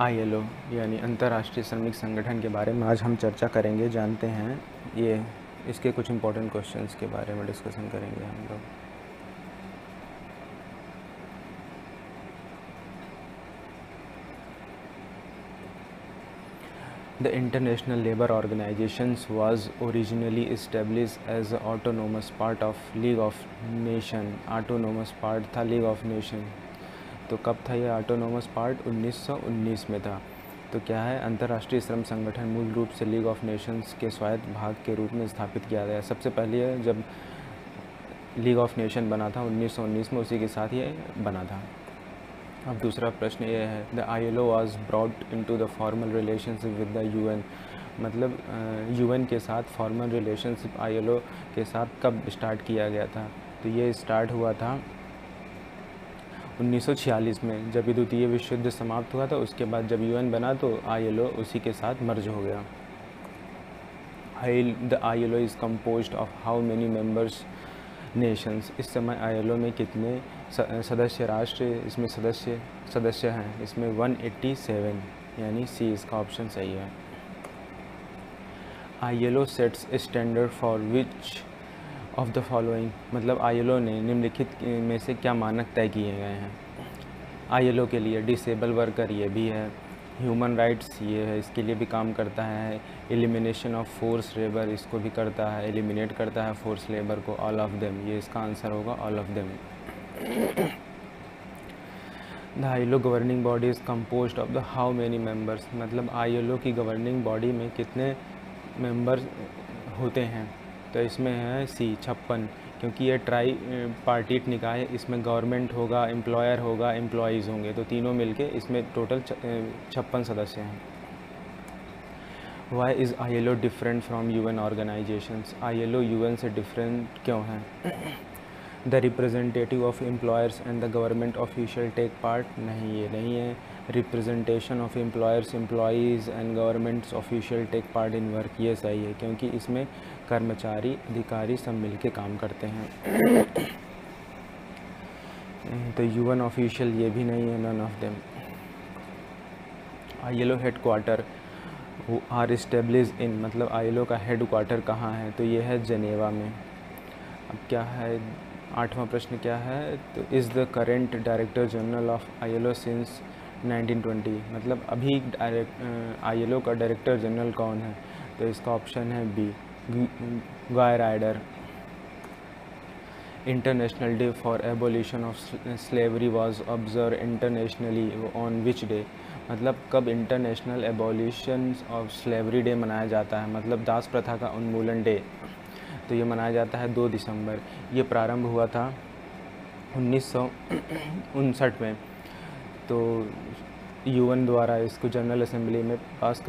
ILO यानी अंतर्राष्ट्रीय श्रमिक संगठन के बारे में आज हम चर्चा करेंगे, जानते हैं ये इसके कुछ इम्पोर्टेंट क्वेश्चंस के बारे में डिस्कशन करेंगे हम लोग। The International Labour Organization was originally established as an autonomous part of League of Nations। autonomous part था League of Nations। तो कब था ये ऑटोनोमस पार्ट? 1919 में था। तो क्या है, अंतर्राष्ट्रीय श्रम संगठन मूल रूप से लीग ऑफ नेशंस के स्वायत्त भाग के रूप में स्थापित किया गया। सबसे पहले जब लीग ऑफ नेशन बना था 1919 में, उसी के साथ ये बना था। अब दूसरा प्रश्न ये है, the ILO was brought into the formal relationship with the UN। मतलब UN के साथ फॉर्मल रिलेशनशिप ILO के साथ कब स्टार्ट किया गया था? तो ये स्टार्ट हुआ था 1946 में, जब द्वितीय विश्व युद्ध समाप्त हुआ था। उसके बाद जब UN बना तो ILO उसी के साथ मर्ज हो गया। The ILO is composed of how many members Nations. इस समय ILO में कितने सदस्य राष्ट्र इसमें सदस्य हैं? इसमें 187, यानी सी इसका ऑप्शन सही है। ILO sets standard for which of the following. मतलब ILO ने निम्नलिखित में से क्या मानक तय किए गए हैं? ILO के लिए डिसेबल वर्कर ये भी है, ह्यूमन राइट्स ये है, इसके लिए भी काम करता है। एलिमिनेशन ऑफ फोर्स लेबर इसको भी करता है, एलिमिनेट करता है फोर्स लेबर को। ऑल ऑफ देम, ये इसका आंसर होगा, all of them. The ILO governing body is composed of the how many members. मतलब ILO की गवर्निंग बॉडी में कितने मेंबर्स होते हैं? तो इसमें है सी 56, क्योंकि ये ट्राई पार्टीट निकाय है। इसमें गवर्नमेंट होगा, एम्प्लॉयर होगा, एम्प्लॉयज़ होंगे, तो तीनों मिलके इसमें टोटल 56 सदस्य हैं। Why is ILO different from UN organisations. ILO UN से डिफरेंट क्यों है? The representative of employers and the government official take part. नहीं, ये नहीं है। Representation of employers, employees and governments official take part in work, ये सही है, क्योंकि इसमें कर्मचारी अधिकारी सब मिलके काम करते हैं। तो UN ऑफिशियल ये भी नहीं है, none of them. ILO headquarter are establish in. मतलब ILO का हेड क्वार्टर कहाँ है? तो ये है जेनेवा में। अब क्या है, 8वां प्रश्न क्या है? तो is the current director general of ILO since 1920। मतलब अभी ILO का डायरेक्टर जनरल कौन है? तो इसका ऑप्शन है B, Guy Ryder. International day for abolition of slavery was observe internationally on which day. मतलब कब international abolition of slavery day मनाया जाता है? मतलब दास प्रथा का उन्मूलन डे। तो ये मनाया जाता है 2 दिसंबर। ये प्रारंभ हुआ था 1959 में। तो UN द्वारा इसको जनरल असेंबली में पास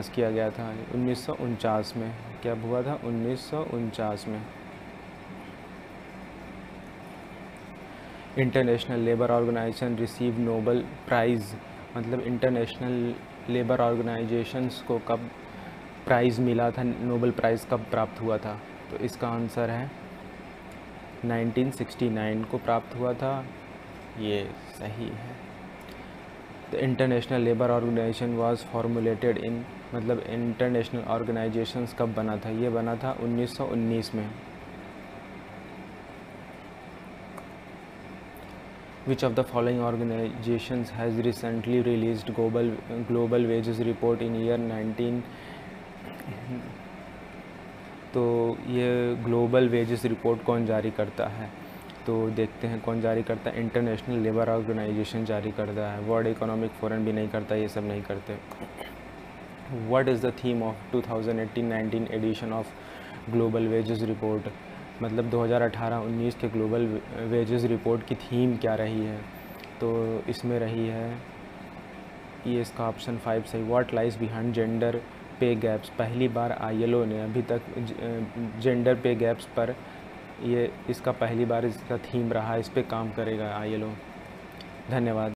किया गया था 1949 में। क्या हुआ था? 1949 में। International labour organisation receive nobel prize. मतलब इंटरनेशनल लेबर ऑर्गेनाइजेशंस को कब प्राइज़ मिला था, नोबल प्राइज़ कब प्राप्त हुआ था? तो इसका आंसर है 1969 को प्राप्त हुआ था, ये सही है। The international labour organization was formulated in. मतलब इंटरनेशनल ऑर्गेनाइजेशंस कब बना था? ये बना था 1919 में। Which of the following organizations has recently released global wages report in year 19? तो ये ग्लोबल वेजेस रिपोर्ट कौन जारी करता है? तो देखते हैं कौन जारी करता है। इंटरनेशनल लेबर ऑर्गेनाइजेशन जारी करता है, वर्ल्ड इकोनॉमिक फोरम भी नहीं करता, ये सब नहीं करते। What is the theme of 2018-19 edition of global wages report. मतलब 2018-19 के ग्लोबल वेजेस रिपोर्ट की थीम क्या रही है? तो इसमें रही है, ये इसका ऑप्शन 5 सही। व्हाट लाइज बिहाइंड जेंडर पे गैप्स। पहली बार ILO ने अभी तक जेंडर पे गैप्स पर, ये इसका पहली बार इसका थीम रहा, इस पे काम करेगा ILO। धन्यवाद।